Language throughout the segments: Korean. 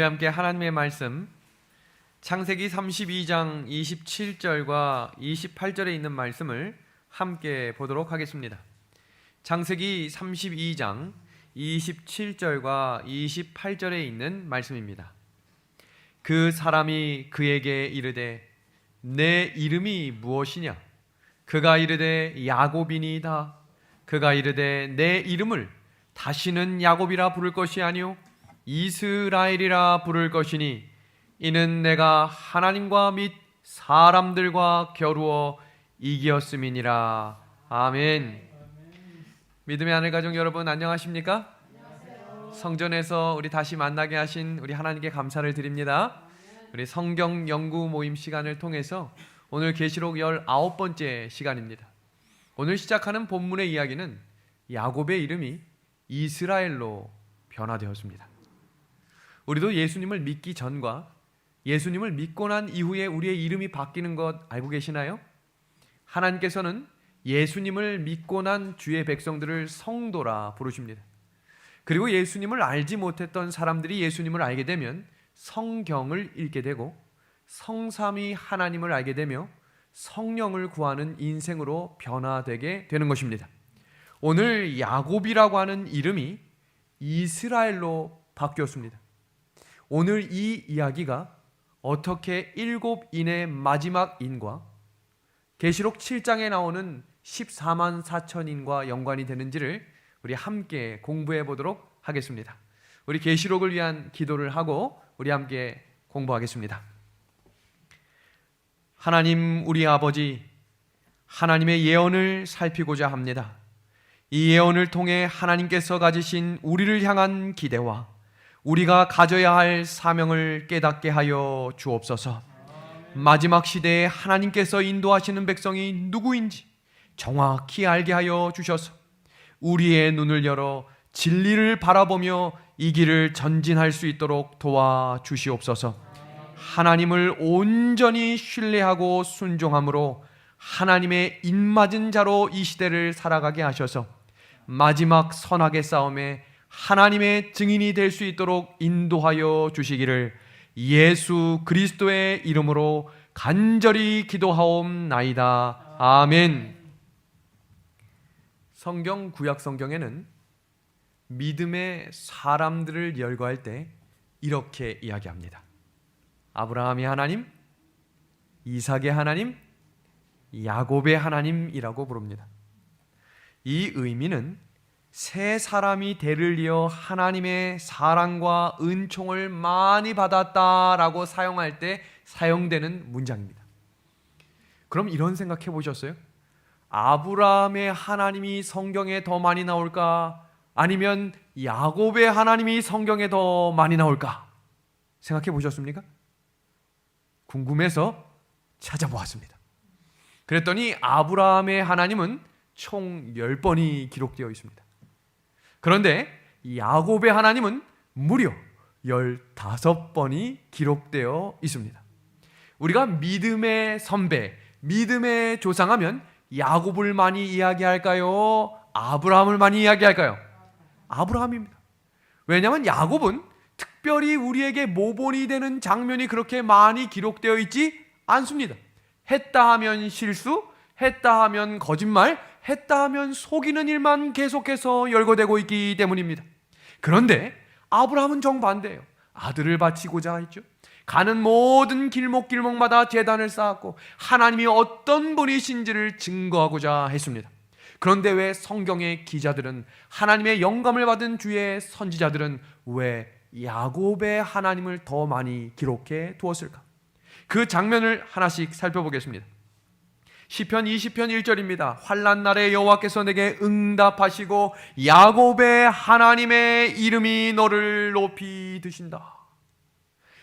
우리 함께 하나님의 말씀 창세기 32장 27절과 28절에 있는 말씀을 함께 보도록 하겠습니다. 창세기 32장 27절과 28절에 있는 말씀입니다. 그 사람이 그에게 이르되 내 이름이 무엇이냐? 그가 이르되 야곱이니이다. 그가 이르되 내 이름을 다시는 야곱이라 부를 것이 아니요 이스라엘이라 부를 것이니 이는 내가 하나님과 및 사람들과 겨루어 이기었음이니라. 아멘. 믿음의 하늘 가족 여러분 안녕하십니까? 성전에서 우리 다시 만나게 하신 우리 하나님께 감사를 드립니다. 우리 성경 연구 모임 시간을 통해서 오늘 계시록 19번째 시간입니다. 오늘 시작하는 본문의 이야기는 야곱의 이름이 이스라엘로 변화되었습니다. 우리도 예수님을 믿기 전과 예수님을 믿고 난 이후에 우리의 이름이 바뀌는 것 알고 계시나요? 하나님께서는 예수님을 믿고 난 주의 백성들을 성도라 부르십니다. 그리고 예수님을 알지 못했던 사람들이 예수님을 알게 되면 성경을 읽게 되고 성삼위 하나님을 알게 되며 성령을 구하는 인생으로 변화되게 되는 것입니다. 오늘 야곱이라고 하는 이름이 이스라엘로 바뀌었습니다. 오늘 이 이야기가 어떻게 7인의 마지막 인과 계시록 7장에 나오는 14만 4천인과 연관이 되는지를 우리 함께 공부해 보도록 하겠습니다. 우리 계시록을 위한 기도를 하고 우리 함께 공부하겠습니다. 하나님 우리 아버지, 하나님의 예언을 살피고자 합니다. 이 예언을 통해 하나님께서 가지신 우리를 향한 기대와 우리가 가져야 할 사명을 깨닫게 하여 주옵소서. 마지막 시대에 하나님께서 인도하시는 백성이 누구인지 정확히 알게 하여 주셔서 우리의 눈을 열어 진리를 바라보며 이 길을 전진할 수 있도록 도와주시옵소서. 하나님을 온전히 신뢰하고 순종함으로 하나님의 입맞은 자로 이 시대를 살아가게 하셔서 마지막 선악의 싸움에 하나님의 증인이 될 수 있도록 인도하여 주시기를 예수 그리스도의 이름으로 간절히 기도하옵나이다. 아멘. 성경 구약 성경에는 믿음의 사람들을 열거할 때 이렇게 이야기합니다. 아브라함의 하나님, 이삭의 하나님, 야곱의 하나님이라고 부릅니다. 이 의미는 세 사람이 대를 이어 하나님의 사랑과 은총을 많이 받았다라고 사용할 때 사용되는 문장입니다. 그럼 이런 생각해 보셨어요? 아브라함의 하나님이 성경에 더 많이 나올까? 아니면 야곱의 하나님이 성경에 더 많이 나올까? 생각해 보셨습니까? 궁금해서 찾아보았습니다. 그랬더니 아브라함의 하나님은 총 10번이 기록되어 있습니다. 그런데 야곱의 하나님은 무려 15번이 기록되어 있습니다. 우리가 믿음의 선배, 믿음의 조상하면 야곱을 많이 이야기할까요? 아브라함을 많이 이야기할까요? 아브라함입니다. 왜냐하면 야곱은 특별히 우리에게 모본이 되는 장면이 그렇게 많이 기록되어 있지 않습니다. 했다 하면 실수, 했다 하면 거짓말, 했다 하면 속이는 일만 계속해서 열거되고 있기 때문입니다. 그런데 아브라함은 정반대예요. 아들을 바치고자 했죠. 가는 모든 길목길목마다 제단을 쌓았고 하나님이 어떤 분이신지를 증거하고자 했습니다. 그런데 왜 성경의 기자들은, 하나님의 영감을 받은 주의 선지자들은 왜 야곱의 하나님을 더 많이 기록해 두었을까? 그 장면을 하나씩 살펴보겠습니다. 시편 20편 1절입니다. 환난 날에 여호와께서 내게 응답하시고 야곱의 하나님의 이름이 너를 높이 드신다.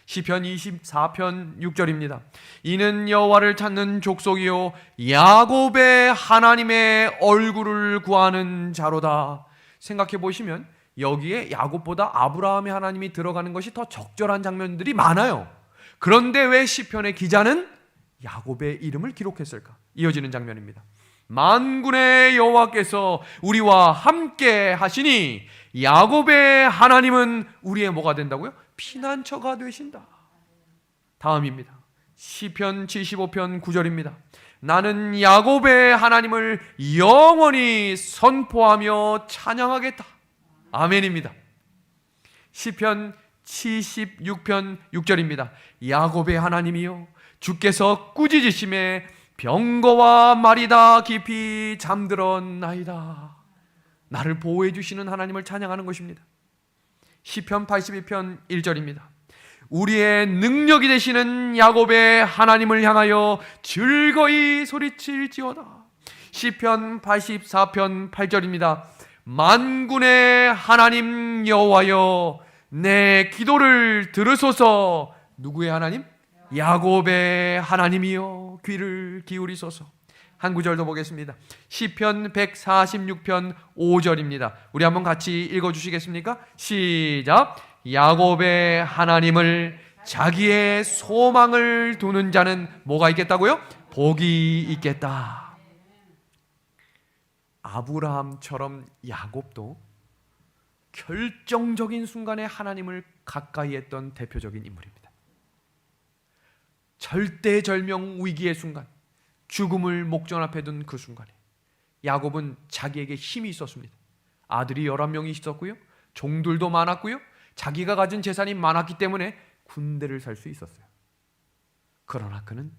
시편 24편 6절입니다. 이는 여호와를 찾는 족속이요 야곱의 하나님의 얼굴을 구하는 자로다. 생각해 보시면 여기에 야곱보다 아브라함의 하나님이 들어가는 것이 더 적절한 장면들이 많아요. 그런데 왜 시편의 기자는 야곱의 이름을 기록했을까? 이어지는 장면입니다. 만군의 여호와께서 우리와 함께 하시니 야곱의 하나님은 우리의 뭐가 된다고요? 피난처가 되신다. 다음입니다. 시편 75편 9절입니다. 나는 야곱의 하나님을 영원히 선포하며 찬양하겠다. 아멘입니다. 시편 76편 6절입니다. 야곱의 하나님이여 주께서 꾸짖으심에 병거와 말이 다 깊이 잠들었나이다. 나를 보호해 주시는 하나님을 찬양하는 것입니다. 시편 82편 1절입니다. 우리의 능력이 되시는 야곱의 하나님을 향하여 즐거이 소리칠지어다. 시편 84편 8절입니다. 만군의 하나님 여호와여 내 기도를 들으소서. 누구의 하나님? 야곱의 하나님이여 귀를 기울이소서. 한 구절 더 보겠습니다. 시편 146편 5절입니다. 우리 한번 같이 읽어주시겠습니까? 시작. 야곱의 하나님을 자기의 소망을 두는 자는 뭐가 있겠다고요? 복이 있겠다. 아브라함처럼 야곱도 결정적인 순간에 하나님을 가까이 했던 대표적인 인물입니다. 절대절명 위기의 순간, 죽음을 목전 앞에 둔 그 순간에 야곱은 자기에게 힘이 있었습니다. 아들이 11명이 있었고요, 종들도 많았고요, 자기가 가진 재산이 많았기 때문에 군대를 살 수 있었어요. 그러나 그는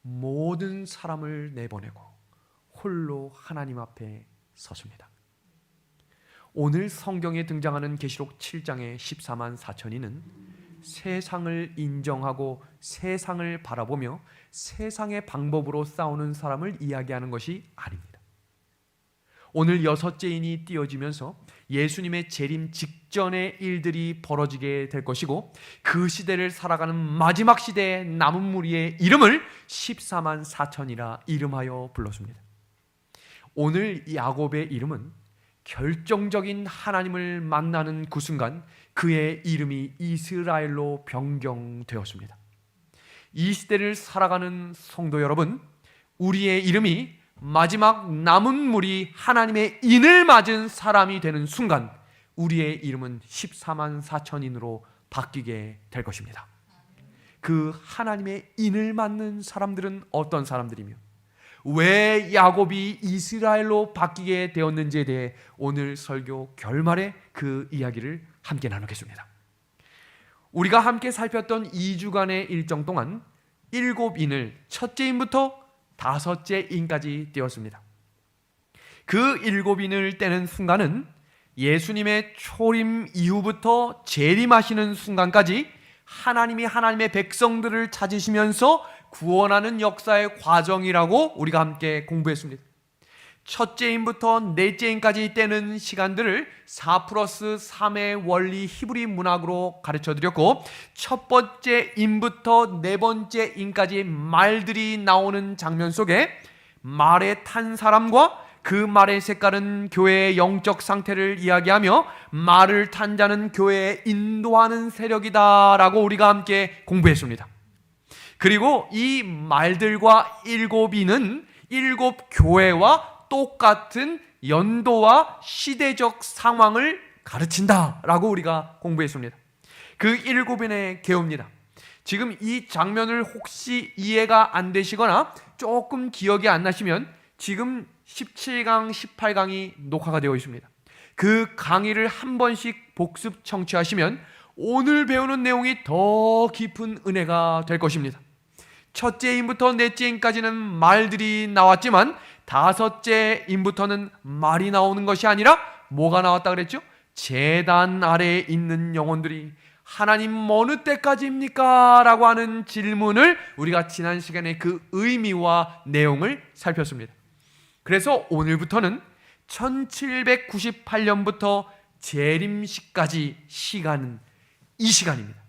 모든 사람을 내보내고 홀로 하나님 앞에 섰습니다. 오늘 성경에 등장하는 계시록 7장의 14만 4천인은 세상을 인정하고 세상을 바라보며 세상의 방법으로 싸우는 사람을 이야기하는 것이 아닙니다. 오늘 6째 인이 띄어지면서 예수님의 재림 직전의 일들이 벌어지게 될 것이고, 그 시대를 살아가는 마지막 시대의 남은 무리의 이름을 14만 4천이라 이름하여 불렀습니다. 오늘 야곱의 이름은 결정적인 하나님을 만나는 그 순간 그의 이름이 이스라엘로 변경되었습니다. 이 시대를 살아가는 성도 여러분, 우리의 이름이 마지막 남은 무리 하나님의 인을 맞은 사람이 되는 순간 우리의 이름은 14만 4천인으로 바뀌게 될 것입니다. 그 하나님의 인을 맞는 사람들은 어떤 사람들이며 왜 야곱이 이스라엘로 바뀌게 되었는지에 대해 오늘 설교 결말에 그 이야기를 함께 나누겠습니다. 우리가 함께 살폈던 2주간의 일정 동안 7인을 첫째 인부터 5째 인까지 떼었습니다. 그 7인을 떼는 순간은 예수님의 초림 이후부터 재림하시는 순간까지 하나님이 하나님의 백성들을 찾으시면서 구원하는 역사의 과정이라고 우리가 함께 공부했습니다. 첫째 인부터 넷째 인까지 떼는 시간들을 4+3의 원리 히브리 문학으로 가르쳐드렸고, 첫 번째 인부터 네 번째 인까지 말들이 나오는 장면 속에 말에 탄 사람과 그 말의 색깔은 교회의 영적 상태를 이야기하며 말을 탄 자는 교회에 인도하는 세력이다 라고 우리가 함께 공부했습니다. 그리고 이 말들과 7인은 7교회와 똑같은 연도와 시대적 상황을 가르친다라고 우리가 공부했습니다. 그 7인의 개요입니다. 지금 이 장면을 혹시 이해가 안 되시거나 조금 기억이 안 나시면 지금 17강, 18강이 녹화가 되어 있습니다. 그 강의를 한 번씩 복습 청취하시면 오늘 배우는 내용이 더 깊은 은혜가 될 것입니다. 첫째 인부터 넷째 인까지는 말들이 나왔지만 5째 인부터는 말이 나오는 것이 아니라 뭐가 나왔다 그랬죠? 제단 아래에 있는 영혼들이 하나님 어느 때까지입니까? 라고 하는 질문을 우리가 지난 시간에 그 의미와 내용을 살폈습니다. 그래서 오늘부터는 1798년부터 재림식까지 시간은 이 시간입니다.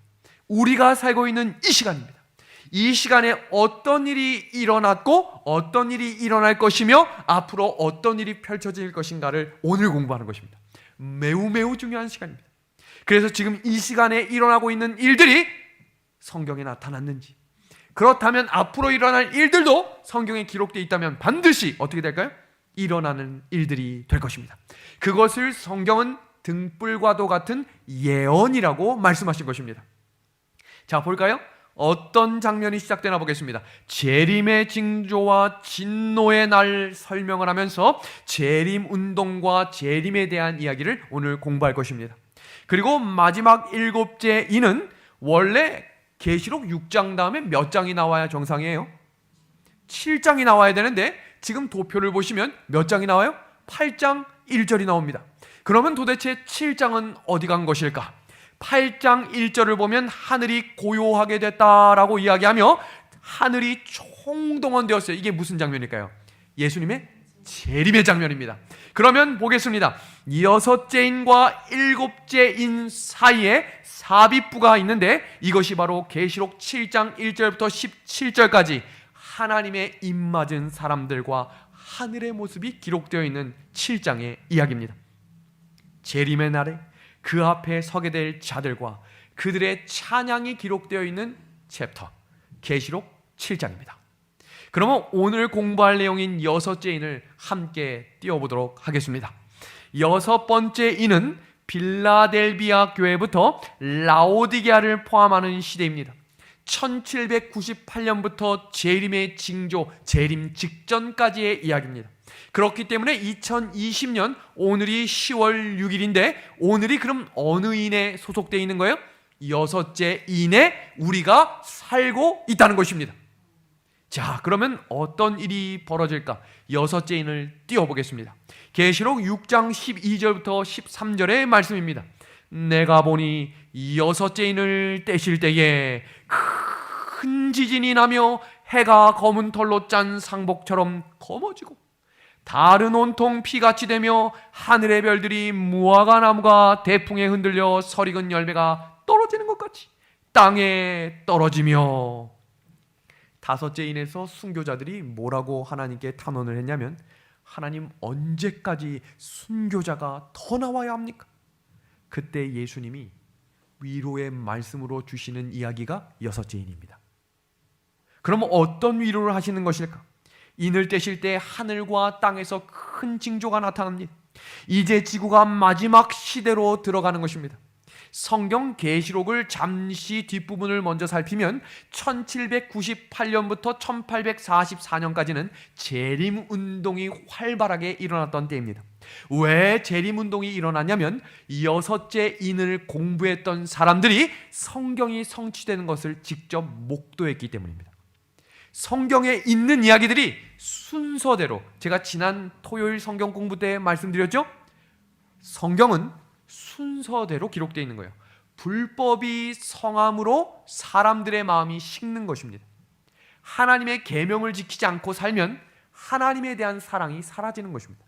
우리가 살고 있는 이 시간입니다. 이 시간에 어떤 일이 일어났고 어떤 일이 일어날 것이며 앞으로 어떤 일이 펼쳐질 것인가를 오늘 공부하는 것입니다. 매우 중요한 시간입니다. 그래서 지금 이 시간에 일어나고 있는 일들이 성경에 나타났는지, 그렇다면 앞으로 일어날 일들도 성경에 기록되어 있다면 반드시 어떻게 될까요? 일어나는 일들이 될 것입니다. 그것을 성경은 등불과도 같은 예언이라고 말씀하신 것입니다. 자, 볼까요? 어떤 장면이 시작되나 보겠습니다. 재림의 징조와 진노의 날 설명을 하면서 재림 운동과 재림에 대한 이야기를 오늘 공부할 것입니다. 그리고 마지막 일곱째 이는 원래 계시록 6장 다음에 몇 장이 나와야 정상이에요? 7장이 나와야 되는데 지금 도표를 보시면 몇 장이 나와요? 8장 1절이 나옵니다. 그러면 도대체 7장은 어디 간 것일까? 8장 1절을 보면 하늘이 고요하게 됐다라고 이야기하며 하늘이 총동원되었어요. 이게 무슨 장면일까요? 예수님의 재림의 장면입니다. 그러면 보겠습니다. 여섯째 인과 일곱째 인 사이에 삽입부가 있는데 이것이 바로 계시록 7장 1절부터 17절까지 하나님의 입맞은 사람들과 하늘의 모습이 기록되어 있는 7장의 이야기입니다. 재림의 날에 그 앞에 서게 될 자들과 그들의 찬양이 기록되어 있는 챕터 계시록 7장입니다. 그러면 오늘 공부할 내용인 여섯째 인을 함께 띄워보도록 하겠습니다. 여섯 번째 인은 빌라델비아 교회부터 라오디게아를 포함하는 시대입니다. 1798년부터 재림의 징조, 재림 직전까지의 이야기입니다. 그렇기 때문에 2020년 오늘이 10월 6일인데 오늘이 그럼 어느 인에 소속되어 있는 거예요? 여섯째 인에 우리가 살고 있다는 것입니다. 자, 그러면 어떤 일이 벌어질까? 여섯째 인을 띄워보겠습니다. 계시록 6장 12절부터 13절의 말씀입니다. 내가 보니 여섯째 인을 떼실 때에 큰 지진이 나며 해가 검은 털로 짠 상복처럼 검어지고 달은 온통 피같이 되며 하늘의 별들이 무화과 나무가 대풍에 흔들려 설익은 열매가 떨어지는 것 같이 땅에 떨어지며. 다섯째 인에서 순교자들이 뭐라고 하나님께 탄원을 했냐면 하나님 언제까지 순교자가 더 나와야 합니까? 그때 예수님이 위로의 말씀으로 주시는 이야기가 여섯째 인입니다. 그러면 어떤 위로를 하시는 것일까? 인을 떼실 때 하늘과 땅에서 큰 징조가 나타납니다. 이제 지구가 마지막 시대로 들어가는 것입니다. 성경 계시록을 잠시 뒷부분을 먼저 살피면 1798년부터 1844년까지는 재림운동이 활발하게 일어났던 때입니다. 왜 재림운동이 일어났냐면 여섯째 인을 공부했던 사람들이 성경이 성취되는 것을 직접 목도했기 때문입니다. 성경에 있는 이야기들이 순서대로, 제가 지난 토요일 성경 공부 때 말씀드렸죠? 성경은 순서대로 기록되어 있는 거예요. 불법이 성함으로 사람들의 마음이 식는 것입니다. 하나님의 계명을 지키지 않고 살면 하나님에 대한 사랑이 사라지는 것입니다.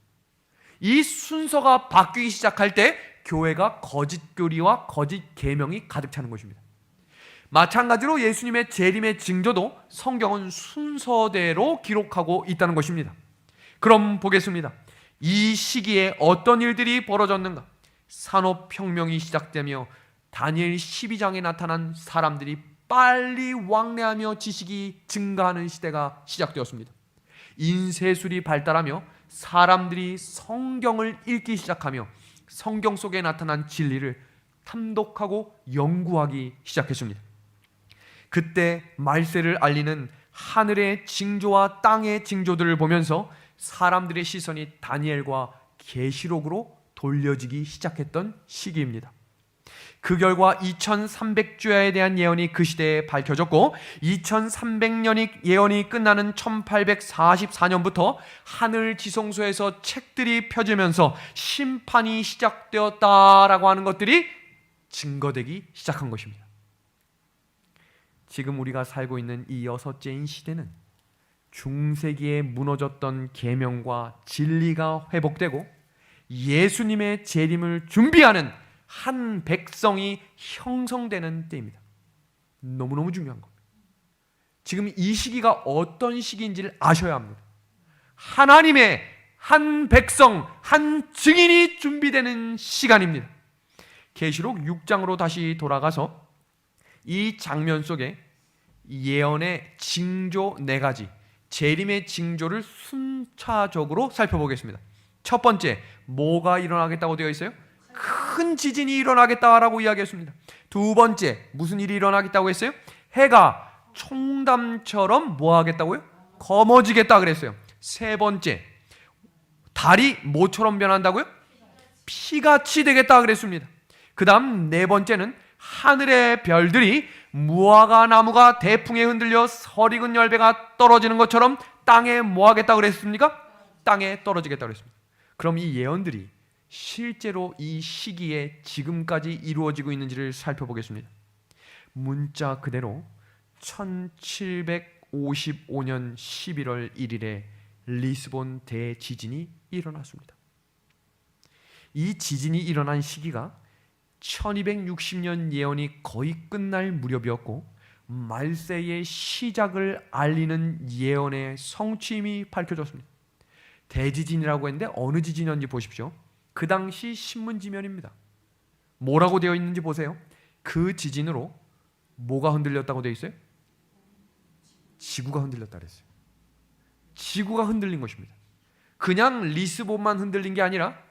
이 순서가 바뀌기 시작할 때 교회가 거짓 교리와 거짓 계명이 가득 차는 것입니다. 마찬가지로 예수님의 재림의 징조도 성경은 순서대로 기록하고 있다는 것입니다. 그럼 보겠습니다. 이 시기에 어떤 일들이 벌어졌는가? 산업혁명이 시작되며 다니엘 12장에 나타난 사람들이 빨리 왕래하며 지식이 증가하는 시대가 시작되었습니다. 인쇄술이 발달하며 사람들이 성경을 읽기 시작하며 성경 속에 나타난 진리를 탐독하고 연구하기 시작했습니다. 그때 말세를 알리는 하늘의 징조와 땅의 징조들을 보면서 사람들의 시선이 다니엘과 계시록으로 돌려지기 시작했던 시기입니다. 그 결과 2300주야에 대한 예언이 그 시대에 밝혀졌고 2300년이 예언이 끝나는 1844년부터 하늘 지성소에서 책들이 펴지면서 심판이 시작되었다라고 하는 것들이 증거되기 시작한 것입니다. 지금 우리가 살고 있는 이 여섯째인 시대는 중세기에 무너졌던 계명과 진리가 회복되고 예수님의 재림을 준비하는 한 백성이 형성되는 때입니다. 너무너무 중요한 겁니다. 지금 이 시기가 어떤 시기인지를 아셔야 합니다. 하나님의 한 백성, 한 증인이 준비되는 시간입니다. 계시록 6장으로 다시 돌아가서 이 장면 속에 예언의 징조 4가지, 재림의 징조를 순차적으로 살펴보겠습니다. 첫 번째, 뭐가 일어나겠다고 되어 있어요? 큰 지진이 일어나겠다라고 이야기했습니다. 두 번째, 무슨 일이 일어나겠다고 했어요? 해가 총담처럼 뭐 하겠다고요? 검어지겠다 그랬어요. 세 번째, 달이 뭐처럼 변한다고요? 피같이 되겠다 그랬습니다. 그 다음 네 번째는 하늘의 별들이 무화과 나무가 대풍에 흔들려 설익은 열매가 떨어지는 것처럼 땅에 뭐 하겠다 그랬습니까? 땅에 떨어지겠다 그랬습니다. 그럼 이 예언들이 실제로 이 시기에 지금까지 이루어지고 있는지를 살펴보겠습니다. 문자 그대로 1755년 11월 1일에 리스본 대지진이 일어났습니다. 이 지진이 일어난 시기가 1260년 예언이 거의 끝날 무렵이었고 말세의 시작을 알리는 예언의 성취임이 밝혀졌습니다. 대지진이라고 했는데 어느 지진이었는지 보십시오. 그 당시 신문지면입니다. 뭐라고 되어 있는지 보세요. 그 지진으로 뭐가 흔들렸다고 되어 있어요? 지구가 흔들렸다 그랬어요. 지구가 흔들린 것입니다. 그냥 리스본만 흔들린 게 아니라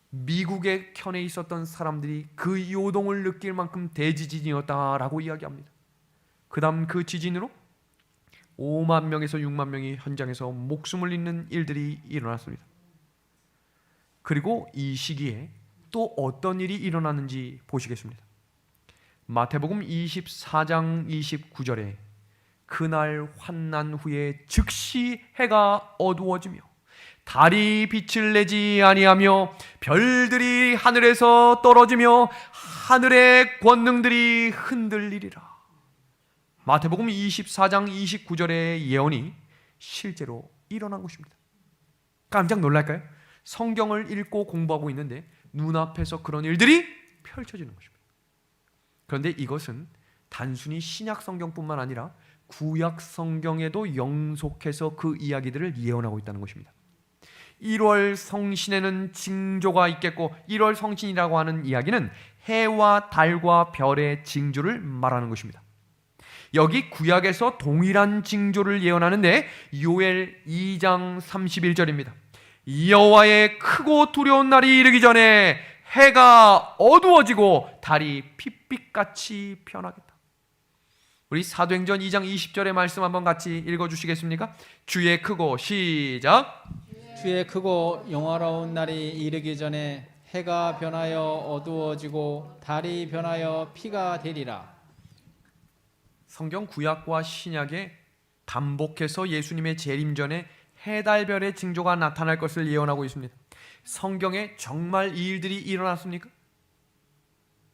미국의 켠에 있었던 사람들이 그 요동을 느낄 만큼 대지진이었다라고 이야기합니다. 그 다음 그 지진으로 5만 명에서 6만 명이 현장에서 목숨을 잃는 일들이 일어났습니다. 그리고 이 시기에 또 어떤 일이 일어났는지 보시겠습니다. 마태복음 24장 29절에 그날 환난 후에 즉시 해가 어두워지며 달이 빛을 내지 아니하며 별들이 하늘에서 떨어지며 하늘의 권능들이 흔들리리라. 마태복음 24장 29절의 예언이 실제로 일어난 것입니다. 깜짝 놀랄까요? 성경을 읽고 공부하고 있는데 눈앞에서 그런 일들이 펼쳐지는 것입니다. 그런데 이것은 단순히 신약 성경뿐만 아니라 구약 성경에도 영속해서 그 이야기들을 예언하고 있다는 것입니다. 1월 성신에는 징조가 있겠고, 1월 성신이라고 하는 이야기는 해와 달과 별의 징조를 말하는 것입니다. 여기 구약에서 동일한 징조를 예언하는데 요엘 2장 31절입니다. 여호와의 크고 두려운 날이 이르기 전에 해가 어두워지고 달이 핏빛같이 변하겠다. 우리 사도행전 2장 20절의 말씀 한번 같이 읽어주시겠습니까? 주의 크고 시작. 주의 크고 영화로운 날이 이르기 전에 해가 변하여 어두워지고 달이 변하여 피가 되리라. 성경 구약과 신약에 반복해서 예수님의 재림 전에 해달별의 징조가 나타날 것을 예언하고 있습니다. 성경에 정말 이 일들이 일어났습니까?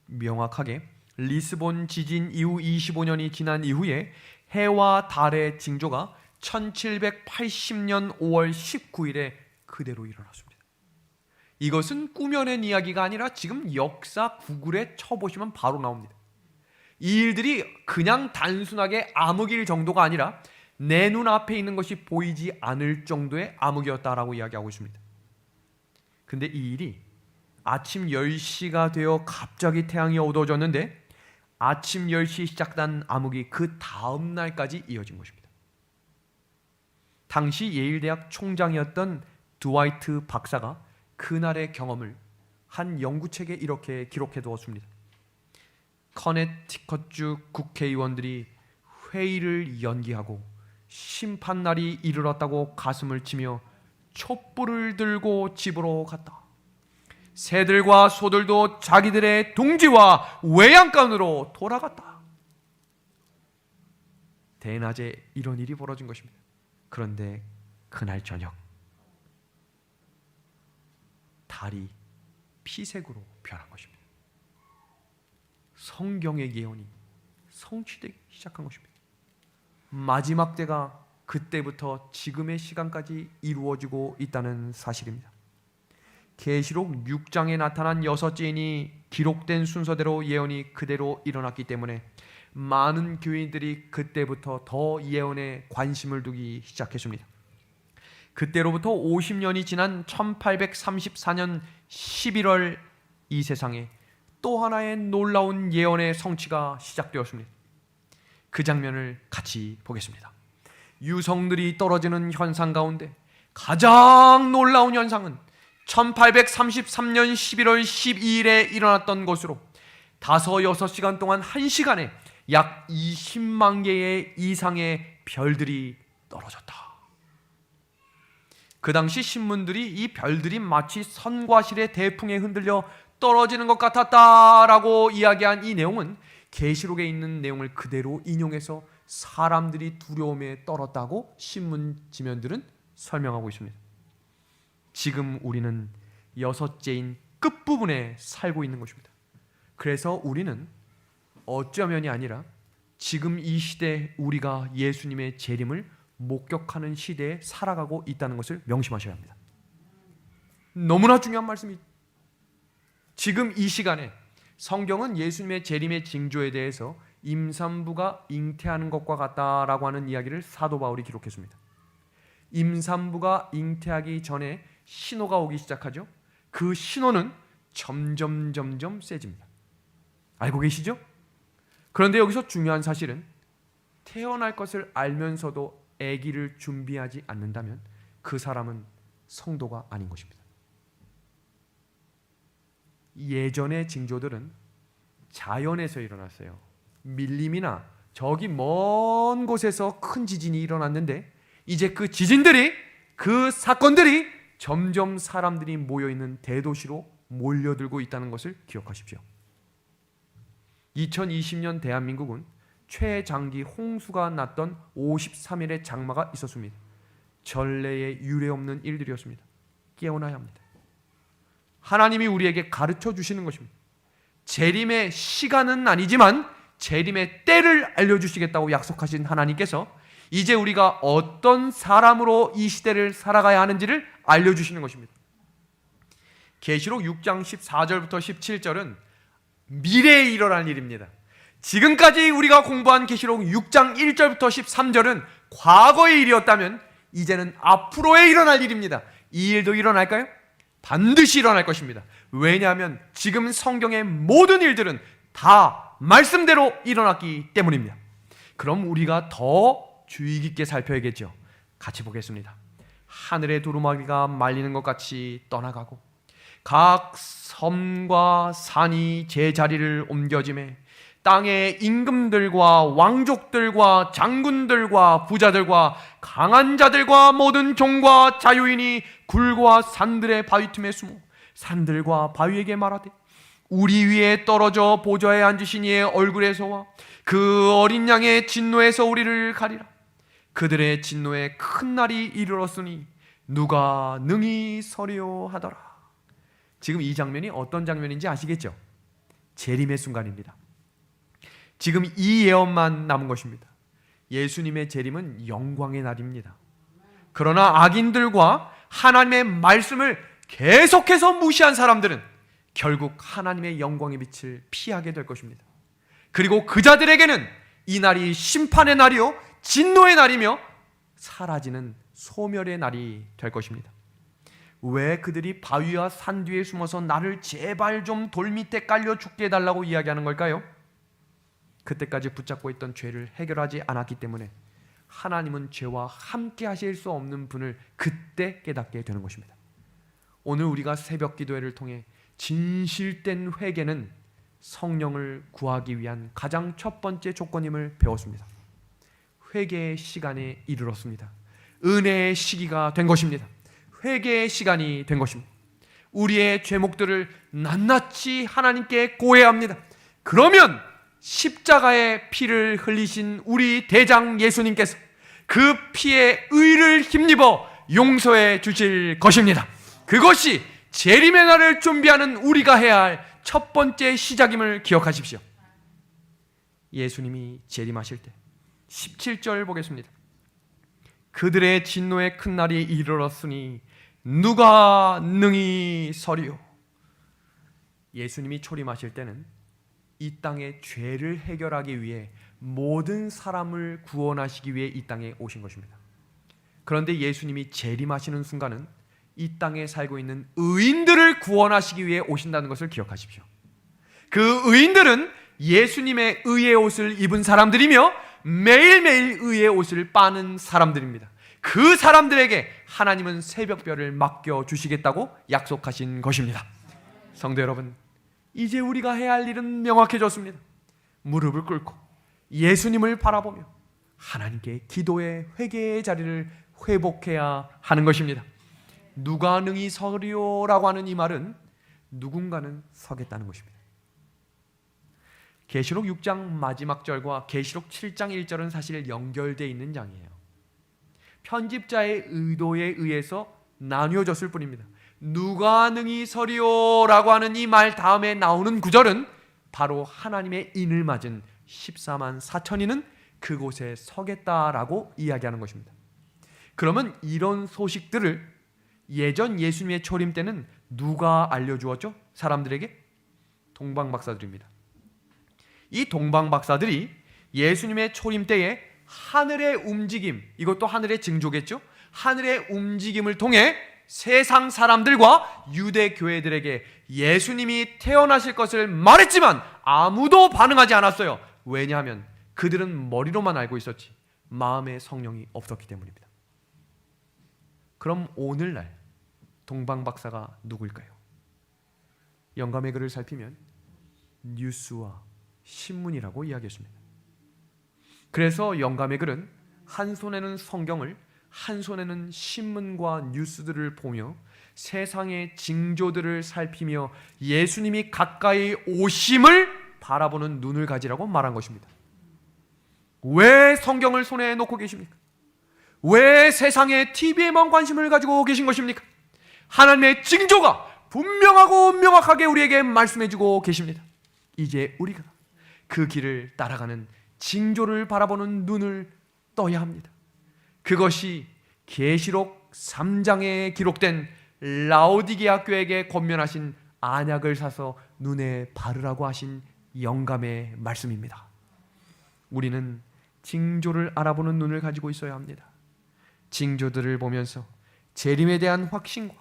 명확하게 리스본 지진 이후 25년이 지난 이후에 해와 달의 징조가 1780년 5월 19일에 그대로 일어났습니다. 이것은 꾸며낸 이야기가 아니라 지금 역사 구글에 쳐보시면 바로 나옵니다. 이 일들이 그냥 단순하게 암흑일 정도가 아니라 내 눈앞에 있는 것이 보이지 않을 정도의 암흑이었다라고 이야기하고 있습니다. 근데 이 일이 아침 10시가 되어 갑자기 태양이 어두워졌는데 아침 10시에 시작된 암흑이 그 다음 날까지 이어진 것입니다. 당시 예일대학 총장이었던 드와이트 박사가 그날의 경험을 한 연구책에 이렇게 기록해 두었습니다. 커네티컷주 국회의원들이 회의를 연기하고 심판날이 이르렀다고 가슴을 치며 촛불을 들고 집으로 갔다. 새들과 소들도 자기들의 둥지와 외양간으로 돌아갔다. 대낮에 이런 일이 벌어진 것입니다. 그런데 그날 저녁 달이 피색으로 변한 것입니다. 성경의 예언이 성취되기 시작한 것입니다. 마지막 때가 그때부터 지금의 시간까지 이루어지고 있다는 사실입니다. 계시록 6장에 나타난 6째인이 기록된 순서대로 예언이 그대로 일어났기 때문에 많은 교인들이 그때부터 더 예언에 관심을 두기 시작했습니다. 그때로부터 50년이 지난 1834년 11월 이 세상에 또 하나의 놀라운 예언의 성취가 시작되었습니다. 그 장면을 같이 보겠습니다. 유성들이 떨어지는 현상 가운데 가장 놀라운 현상은 1833년 11월 12일에 일어났던 것으로 5-6시간 동안 1시간에 약 20만 개의 이상의 별들이 떨어졌다. 그 당시 신문들이 이 별들이 마치 선과실의 대풍에 흔들려 떨어지는 것 같았다라고 이야기한 이 내용은 계시록에 있는 내용을 그대로 인용해서 사람들이 두려움에 떨었다고 신문 지면들은 설명하고 있습니다. 지금 우리는 6째인 끝부분에 살고 있는 것입니다. 그래서 우리는 어쩌면이 아니라 지금 이 시대에 우리가 예수님의 재림을 목격하는 시대에 살아가고 있다는 것을 명심하셔야 합니다. 너무나 중요한 말씀이죠. 지금 이 시간에 성경은 예수님의 재림의 징조에 대해서 임산부가 잉태하는 것과 같다라고 하는 이야기를 사도 바울이 기록했습니다. 임산부가 잉태하기 전에 신호가 오기 시작하죠. 그 신호는 점점 세집니다. 알고 계시죠? 그런데 여기서 중요한 사실은 태어날 것을 알면서도 아기를 준비하지 않는다면 그 사람은 성도가 아닌 것입니다. 예전의 징조들은 자연에서 일어났어요. 밀림이나 저기 먼 곳에서 큰 지진이 일어났는데 이제 그 지진들이, 그 사건들이 점점 사람들이 모여있는 대도시로 몰려들고 있다는 것을 기억하십시오. 2020년 대한민국은 최장기 홍수가 났던 53일의 장마가 있었습니다. 전례에 유례없는 일들이었습니다. 깨어나야 합니다. 하나님이 우리에게 가르쳐 주시는 것입니다. 재림의 시간은 아니지만 재림의 때를 알려주시겠다고 약속하신 하나님께서 이제 우리가 어떤 사람으로 이 시대를 살아가야 하는지를 알려주시는 것입니다. 계시록 6장 14절부터 17절은 미래에 일어날 일입니다. 지금까지 우리가 공부한 계시록 6장 1절부터 13절은 과거의 일이었다면 이제는 앞으로에 일어날 일입니다. 이 일도 일어날까요? 반드시 일어날 것입니다. 왜냐하면 지금 성경의 모든 일들은 다 말씀대로 일어났기 때문입니다. 그럼 우리가 더 주의 깊게 살펴야겠죠. 같이 보겠습니다. 하늘의 두루마기가 말리는 것 같이 떠나가고 각 섬과 산이 제자리를 옮겨지매 땅의 임금들과 왕족들과 장군들과 부자들과 강한 자들과 모든 종과 자유인이 굴과 산들의 바위 틈에 숨어 산들과 바위에게 말하되 우리 위에 떨어져 보좌에 앉으신 이의 얼굴에서와 그 어린 양의 진노에서 우리를 가리라. 그들의 진노에 큰 날이 이르렀으니 누가 능히 서리요 하더라. 지금 이 장면이 어떤 장면인지 아시겠죠? 재림의 순간입니다. 지금 이 예언만 남은 것입니다. 예수님의 재림은 영광의 날입니다. 그러나 악인들과 하나님의 말씀을 계속해서 무시한 사람들은 결국 하나님의 영광의 빛을 피하게 될 것입니다. 그리고 그 자들에게는 이 날이 심판의 날이요 진노의 날이며 사라지는 소멸의 날이 될 것입니다. 왜 그들이 바위와 산 뒤에 숨어서 나를 제발 좀 돌 밑에 깔려 죽게 해달라고 이야기하는 걸까요? 그때까지 붙잡고 있던 죄를 해결하지 않았기 때문에 하나님은 죄와 함께 하실 수 없는 분을 그때 깨닫게 되는 것입니다. 오늘 우리가 새벽 기도회를 통해 진실된 회개는 성령을 구하기 위한 가장 첫 번째 조건임을 배웠습니다. 회개의 시간에 이르렀습니다. 은혜의 시기가 된 것입니다. 회개의 시간이 된 것입니다. 우리의 죄목들을 낱낱이 하나님께 고해야 합니다. 그러면 십자가의 피를 흘리신 우리 대장 예수님께서 그 피의 의를 힘입어 용서해 주실 것입니다. 그것이 재림의 날을 준비하는 우리가 해야 할 첫 번째 시작임을 기억하십시오. 예수님이 재림하실 때 17절 보겠습니다. 그들의 진노의 큰 날이 이르렀으니 누가 능히 서리요. 예수님이 초림하실 때는 이 땅의 죄를 해결하기 위해 모든 사람을 구원하시기 위해 이 땅에 오신 것입니다. 그런데 예수님이 재림하시는 순간은 이 땅에 살고 있는 의인들을 구원하시기 위해 오신다는 것을 기억하십시오. 그 의인들은 예수님의 의의 옷을 입은 사람들이며 매일매일 의의 옷을 빠는 사람들입니다. 그 사람들에게 하나님은 새벽별을 맡겨 주시겠다고 약속하신 것입니다. 성도 여러분, 이제 우리가 해야 할 일은 명확해졌습니다. 무릎을 꿇고 예수님을 바라보며 하나님께 기도의 회개의 자리를 회복해야 하는 것입니다. 누가 능히 서리오라고 하는 이 말은 누군가는 서겠다는 것입니다. 계시록 6장 마지막 절과 계시록 7장 1절은 사실 연결되어 있는 장이에요. 편집자의 의도에 의해서 나뉘어졌을 뿐입니다. 누가 능히 서리오라고 하는 이 말 다음에 나오는 구절은 바로 하나님의 인을 맞은 14만 4천인은 그곳에 서겠다라고 이야기하는 것입니다. 그러면 이런 소식들을 예전 예수님의 초림 때는 누가 알려주었죠? 사람들에게? 동방박사들입니다. 이 동방박사들이 예수님의 초림 때에 하늘의 움직임, 이것도 하늘의 징조겠죠? 하늘의 움직임을 통해 세상 사람들과 유대 교회들에게 예수님이 태어나실 것을 말했지만 아무도 반응하지 않았어요. 왜냐하면 그들은 머리로만 알고 있었지 마음에 성령이 없었기 때문입니다. 그럼 오늘날 동방박사가 누구일까요? 영감의 글을 살피면 뉴스와 신문이라고 이야기했습니다. 그래서 영감의 글은 한 손에는 성경을, 한 손에는 신문과 뉴스들을 보며 세상의 징조들을 살피며 예수님이 가까이 오심을 바라보는 눈을 가지라고 말한 것입니다. 왜 성경을 손에 놓고 계십니까? 왜 세상의 TV에만 관심을 가지고 계신 것입니까? 하나님의 징조가 분명하고 명확하게 우리에게 말씀해주고 계십니다. 이제 우리가 그 길을 따라가는 징조를 바라보는 눈을 떠야 합니다. 그것이 계시록 3장에 기록된 라오디게아 교회에게 권면하신 안약을 사서 눈에 바르라고 하신 영감의 말씀입니다. 우리는 징조를 알아보는 눈을 가지고 있어야 합니다. 징조들을 보면서 재림에 대한 확신과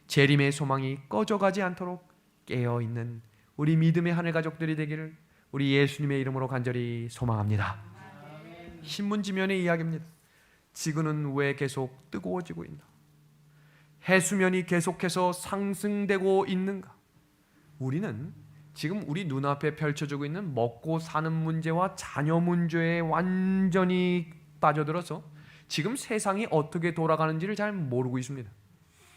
재림의 소망이 꺼져가지 않도록 깨어있는 우리 믿음의 하늘 가족들이 되기를 우리 예수님의 이름으로 간절히 소망합니다. 신문 지면의 이야기입니다. 지구는 왜 계속 뜨거워지고 있나? 해수면이 계속해서 상승되고 있는가? 우리는 지금 우리 눈앞에 펼쳐지고 있는 먹고 사는 문제와 자녀 문제에 완전히 빠져들어서 지금 세상이 어떻게 돌아가는지를 잘 모르고 있습니다.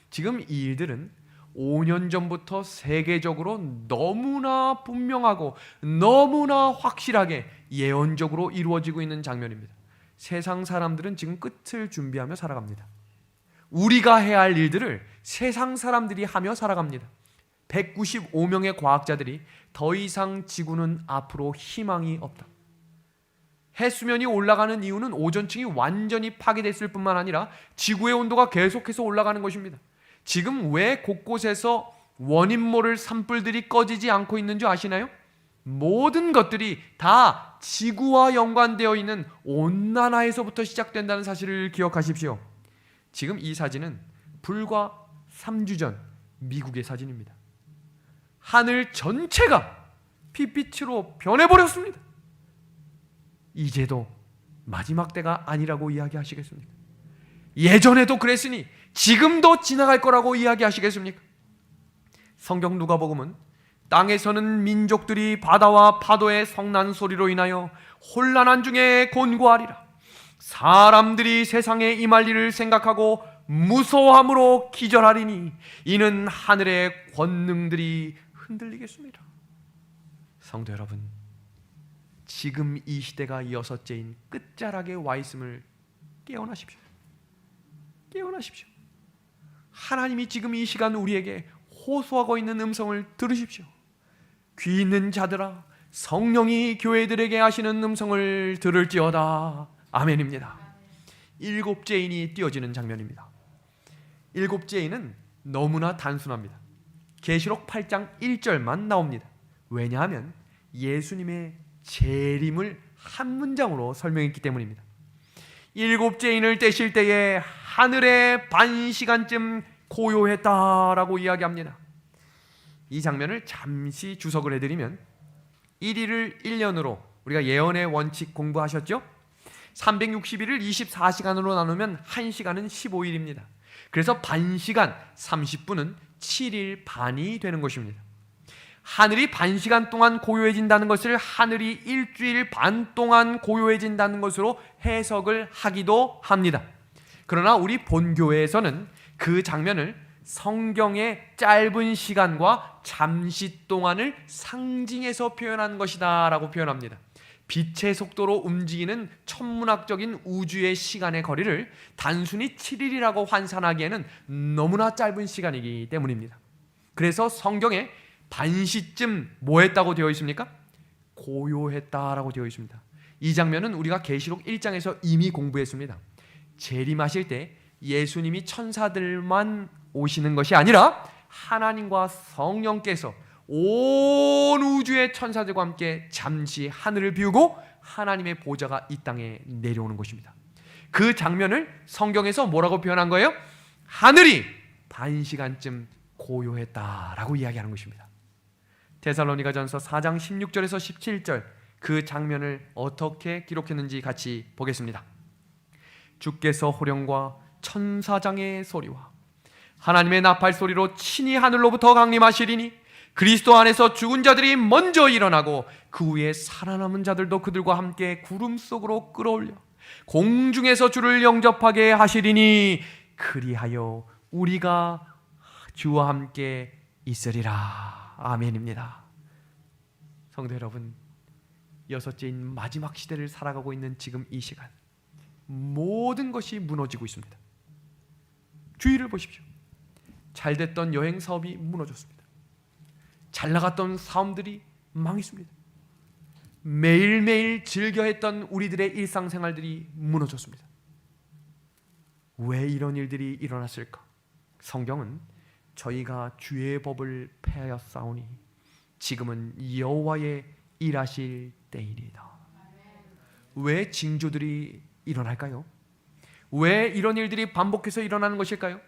지금 이 일들은 5년 전부터 세계적으로 너무나 분명하고 너무나 확실하게 예언적으로 이루어지고 있는 장면입니다. 세상 사람들은 지금 끝을 준비하며 살아갑니다. 우리가 해야 할 일들을 세상 사람들이 하며 살아갑니다. 195명의 과학자들이 더 이상 지구는 앞으로 희망이 없다. 해수면이 올라가는 이유는 오존층이 완전히 파괴됐을 뿐만 아니라 지구의 온도가 계속해서 올라가는 것입니다. 지금 왜 곳곳에서 원인 모를 산불들이 꺼지지 않고 있는 줄 아시나요? 모든 것들이 다 지구와 연관되어 있는 온난화에서부터 시작된다는 사실을 기억하십시오. 지금 이 사진은 불과 3주 전 미국의 사진입니다. 하늘 전체가 핏빛으로 변해버렸습니다. 이제도 마지막 때가 아니라고 이야기하시겠습니까? 예전에도 그랬으니 지금도 지나갈 거라고 이야기하시겠습니까? 성경 누가복음은 땅에서는 민족들이 바다와 파도의 성난 소리로 인하여 혼란한 중에 곤고하리라. 사람들이 세상에 임할 일을 생각하고 무서워함으로 기절하리니 이는 하늘의 권능들이 흔들리겠습니다. 성도 여러분, 지금 이 시대가 여섯째인 끝자락에 와 있음을 깨어나십시오. 깨어나십시오. 하나님이 지금 이 시간 우리에게 호소하고 있는 음성을 들으십시오. 귀 있는 자들아, 성령이 교회들에게 하시는 음성을 들을지어다. 아멘입니다. 일곱째인이 띄어지는 장면입니다. 일곱째인은 너무나 단순합니다. 계시록 8장 1절만 나옵니다. 왜냐하면 예수님의 재림을 한 문장으로 설명했기 때문입니다. 일곱째인을 떼실 때에 하늘에 반 시간쯤 고요했다라고 이야기합니다. 이 장면을 잠시 주석을 해드리면 1일을 1년으로 우리가 예언의 원칙 공부하셨죠? 360일을 24시간으로 나누면 1시간은 15일입니다. 그래서 반시간 30분은 7일 반이 되는 것입니다. 하늘이 반시간 동안 고요해진다는 것을 하늘이 일주일 반 동안 고요해진다는 것으로 해석을 하기도 합니다. 그러나 우리 본교회에서는 그 장면을 성경의 짧은 시간과 잠시 동안을 상징해서 표현한 것이다 라고 표현합니다. 빛의 속도로 움직이는 천문학적인 우주의 시간의 거리를 단순히 7일이라고 환산하기에는 너무나 짧은 시간이기 때문입니다. 그래서 성경에 반시쯤 뭐 했다고 되어 있습니까? 고요했다라고 되어 있습니다. 이 장면은 우리가 계시록 1장에서 이미 공부했습니다. 재림하실 때 예수님이 천사들만 오시는 것이 아니라 하나님과 성령께서 온 우주의 천사들과 함께 잠시 하늘을 비우고 하나님의 보좌가 이 땅에 내려오는 것입니다. 그 장면을 성경에서 뭐라고 표현한 거예요? 하늘이 반시간쯤 고요했다라고 이야기하는 것입니다. 데살로니가전서 4장 16절에서 17절 그 장면을 어떻게 기록했는지 같이 보겠습니다. 주께서 호령과 천사장의 소리와 하나님의 나팔 소리로 친히 하늘로부터 강림하시리니 그리스도 안에서 죽은 자들이 먼저 일어나고 그 후에 살아남은 자들도 그들과 함께 구름 속으로 끌어올려 공중에서 주를 영접하게 하시리니 그리하여 우리가 주와 함께 있으리라. 아멘입니다. 성도 여러분, 여섯째인 마지막 시대를 살아가고 있는 지금 이 시간 모든 것이 무너지고 있습니다. 주위를 보십시오. 잘됐던 여행 사업이 무너졌습니다. 잘 나갔던 사람들이 망했습니다. 매일매일 즐겨했던 우리들의 일상생활들이 무너졌습니다. 왜 이런 일들이 일어났을까? 성경은 저희가 주의 법을 폐하였사오니 지금은 여호와의 일하실 때이리이다. 왜 징조들이 일어날까요? 왜 이런 일들이 반복해서 일어나는 것일까요?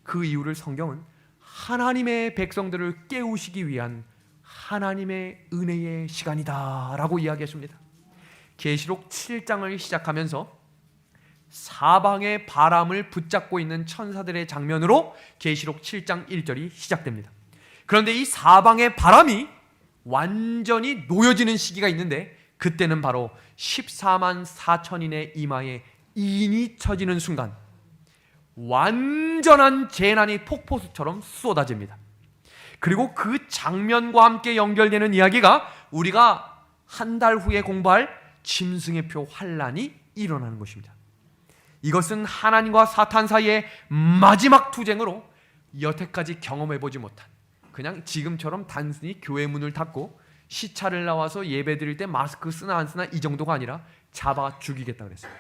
그 이유를 성경은 하나님의 백성들을 깨우시기 위한 하나님의 은혜의 시간이다 라고 이야기했습니다. 계시록 7장을 시작하면서 사방의 바람을 붙잡고 있는 천사들의 장면으로 계시록 7장 1절이 시작됩니다. 그런데 이 사방의 바람이 완전히 놓여지는 시기가 있는데 그때는 바로 14만 4천인의 이마에 인이 쳐지는 순간 완전한 재난이 폭포수처럼 쏟아집니다. 그리고 그 장면과 함께 연결되는 이야기가 우리가 한 달 후에 공부할 짐승의 표 환란이 일어나는 것입니다. 이것은 하나님과 사탄 사이의 마지막 투쟁으로 여태까지 경험해보지 못한, 그냥 지금처럼 단순히 교회 문을 닫고 시차를 나와서 예배 드릴 때 마스크 쓰나 안 쓰나 이 정도가 아니라 잡아 죽이겠다 그랬어요.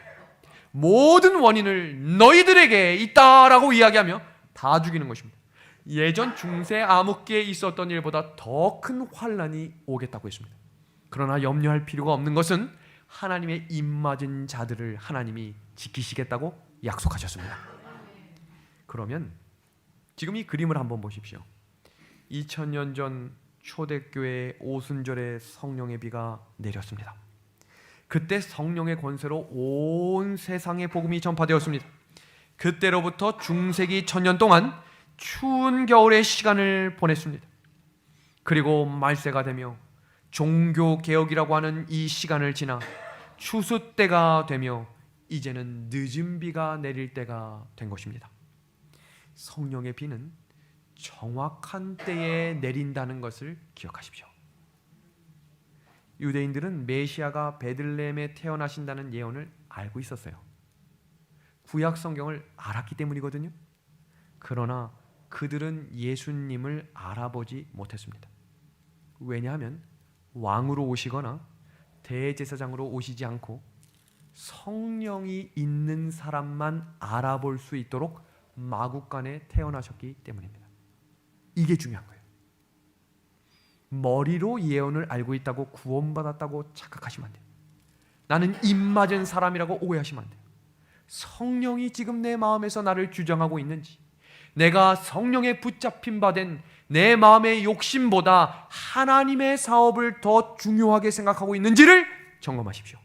모든 원인을 너희들에게 있다라고 이야기하며 다 죽이는 것입니다. 예전 중세 암흑기에 있었던 일보다 더 큰 환란이 오겠다고 했습니다. 그러나 염려할 필요가 없는 것은 하나님의 입맞은 자들을 하나님이 지키시겠다고 약속하셨습니다. 그러면 지금 이 그림을 한번 보십시오. 2000년 전 초대교회 오순절에 성령의 비가 내렸습니다. 그때 성령의 권세로 온 세상에 복음이 전파되었습니다. 그때로부터 중세기 1000년 동안 추운 겨울의 시간을 보냈습니다. 그리고 말세가 되며 종교개혁이라고 하는 이 시간을 지나 추수 때가 되며 이제는 늦은 비가 내릴 때가 된 것입니다. 성령의 비는 정확한 때에 내린다는 것을 기억하십시오. 유대인들은 메시아가 베들레헴에 태어나신다는 예언을 알고 있었어요. 구약 성경을 알았기 때문이거든요. 그러나 그들은 예수님을 알아보지 못했습니다. 왜냐하면 왕으로 오시거나 대제사장으로 오시지 않고 성령이 있는 사람만 알아볼 수 있도록 마구간에 태어나셨기 때문입니다. 이게 중요한 거예요. 머리로 예언을 알고 있다고 구원받았다고 착각하시면 안 돼요. 나는 입맞은 사람이라고 오해하시면 안 돼요. 성령이 지금 내 마음에서 나를 규정하고 있는지, 내가 성령에 붙잡힌 바 된 내 마음의 욕심보다 하나님의 사업을 더 중요하게 생각하고 있는지를 점검하십시오.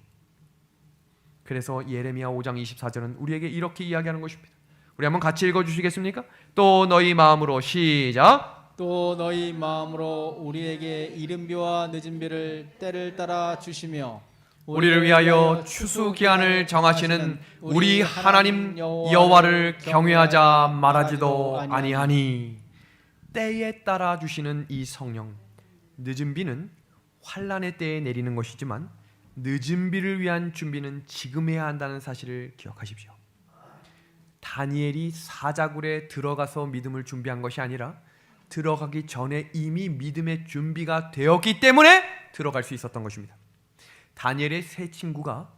그래서 예레미야 5장 24절은 우리에게 이렇게 이야기하는 것입니다. 우리 한번 같이 읽어주시겠습니까? 또 너희 마음으로 시작. 또 너희 마음으로 우리에게 이른비와 늦은비를 때를 따라 주시며 우리를 위하여 추수 기한을 정하시는 우리 하나님 여호와를 경외하자 말하지도 아니하니. 때에 따라 주시는 이 성령, 늦은 비는 환난의 때에 내리는 것이지만 늦은 비를 위한 준비는 지금 해야 한다는 사실을 기억하십시오. 다니엘이 사자굴에 들어가서 믿음을 준비한 것이 아니라 들어가기 전에 이미 믿음의 준비가 되었기 때문에 들어갈 수 있었던 것입니다. 다니엘의 세 친구가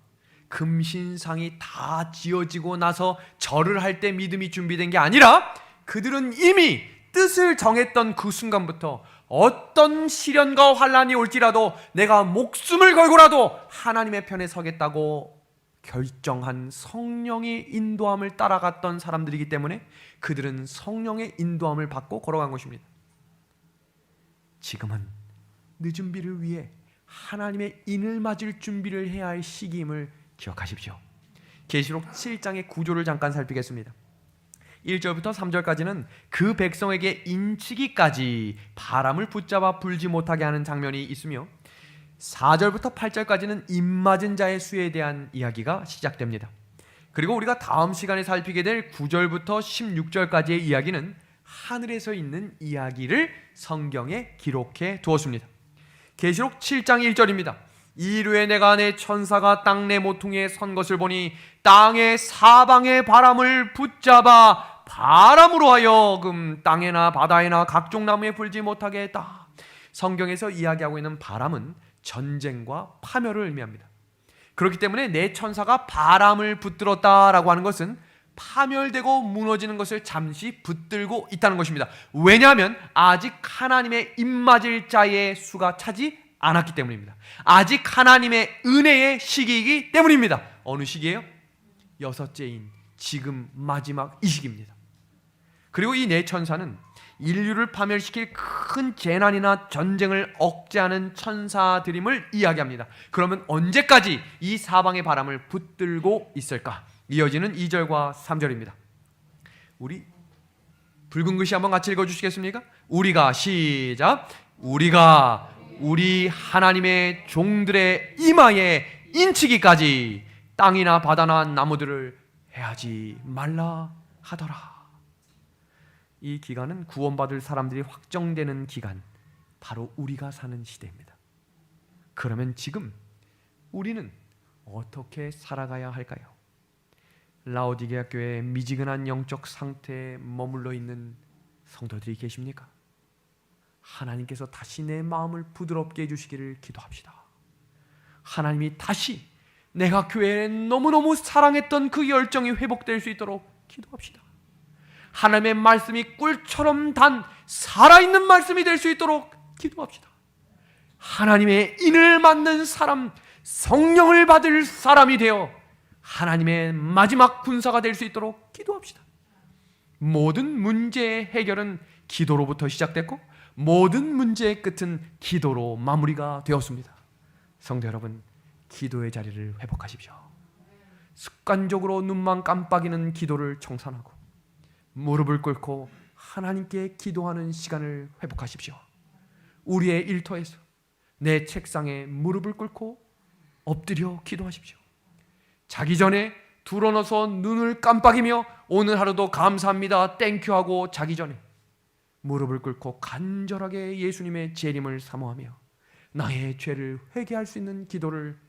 금신상이 다 지어지고 나서 절을 할 때 믿음이 준비된 게 아니라 그들은 이미 뜻을 정했던 그 순간부터 어떤 시련과 환난이 올지라도 내가 목숨을 걸고라도 하나님의 편에 서겠다고 결정한 성령의 인도함을 따라갔던 사람들이기 때문에 그들은 성령의 인도함을 받고 걸어간 것입니다. 지금은 늦은 비를 위해 하나님의 인을 맞을 준비를 해야 할 시기임을 기억하십시오. 계시록 7장의 구조를 잠깐 살피겠습니다. 1절부터 3절까지는 그 백성에게 인치기까지 바람을 붙잡아 불지 못하게 하는 장면이 있으며 4절부터 8절까지는 입맞은 자의 수에 대한 이야기가 시작됩니다. 그리고 우리가 다음 시간에 살피게 될 9절부터 16절까지의 이야기는 하늘에서 있는 이야기를 성경에 기록해 두었습니다. 계시록 7장 1절입니다. 이르에 내가 내 천사가 땅 내 모퉁이에 선 것을 보니 땅의 사방의 바람을 붙잡아 바람으로 하여금 땅에나 바다에나 각종 나무에 불지 못하게 했다. 성경에서 이야기하고 있는 바람은 전쟁과 파멸을 의미합니다. 그렇기 때문에 내 천사가 바람을 붙들었다라고 하는 것은 파멸되고 무너지는 것을 잠시 붙들고 있다는 것입니다. 왜냐하면 아직 하나님의 입맞을 자의 수가 차지 않았기 때문입니다. 아직 하나님의 은혜의 시기이기 때문입니다. 어느 시기예요? 여섯째인 지금 마지막 이 시기입니다. 그리고 이 네 천사는 인류를 파멸시킬 큰 재난이나 전쟁을 억제하는 천사들임을 이야기합니다. 그러면 언제까지 이 사방의 바람을 붙들고 있을까? 이어지는 2절과 3절입니다. 우리 붉은 글씨 한번 같이 읽어주시겠습니까? 우리가 시작. 우리가 우리 하나님의 종들의 이마에 인치기까지 땅이나 바다나 나무들을 해하지 말라 하더라. 이 기간은 구원받을 사람들이 확정되는 기간, 바로 우리가 사는 시대입니다. 그러면 지금 우리는 어떻게 살아가야 할까요? 라오디게아 교회의 미지근한 영적 상태에 머물러 있는 성도들이 계십니까? 하나님께서 다시 내 마음을 부드럽게 해주시기를 기도합시다. 하나님이 다시 내가 교회에 너무너무 사랑했던 그 열정이 회복될 수 있도록 기도합시다. 하나님의 말씀이 꿀처럼 단 살아있는 말씀이 될 수 있도록 기도합시다. 하나님의 인을 맞는 사람, 성령을 받을 사람이 되어 하나님의 마지막 군사가 될 수 있도록 기도합시다. 모든 문제의 해결은 기도로부터 시작됐고 모든 문제의 끝은 기도로 마무리가 되었습니다. 성도 여러분, 기도의 자리를 회복하십시오. 습관적으로 눈만 깜빡이는 기도를 청산하고 무릎을 꿇고 하나님께 기도하는 시간을 회복하십시오. 우리의 일터에서 내 책상에 무릎을 꿇고 엎드려 기도하십시오. 자기 전에 드러눠서 눈을 깜빡이며 오늘 하루도 감사합니다 땡큐하고 자기 전에 무릎을 꿇고 간절하게 예수님의 재림을 사모하며 나의 죄를 회개할 수 있는 기도를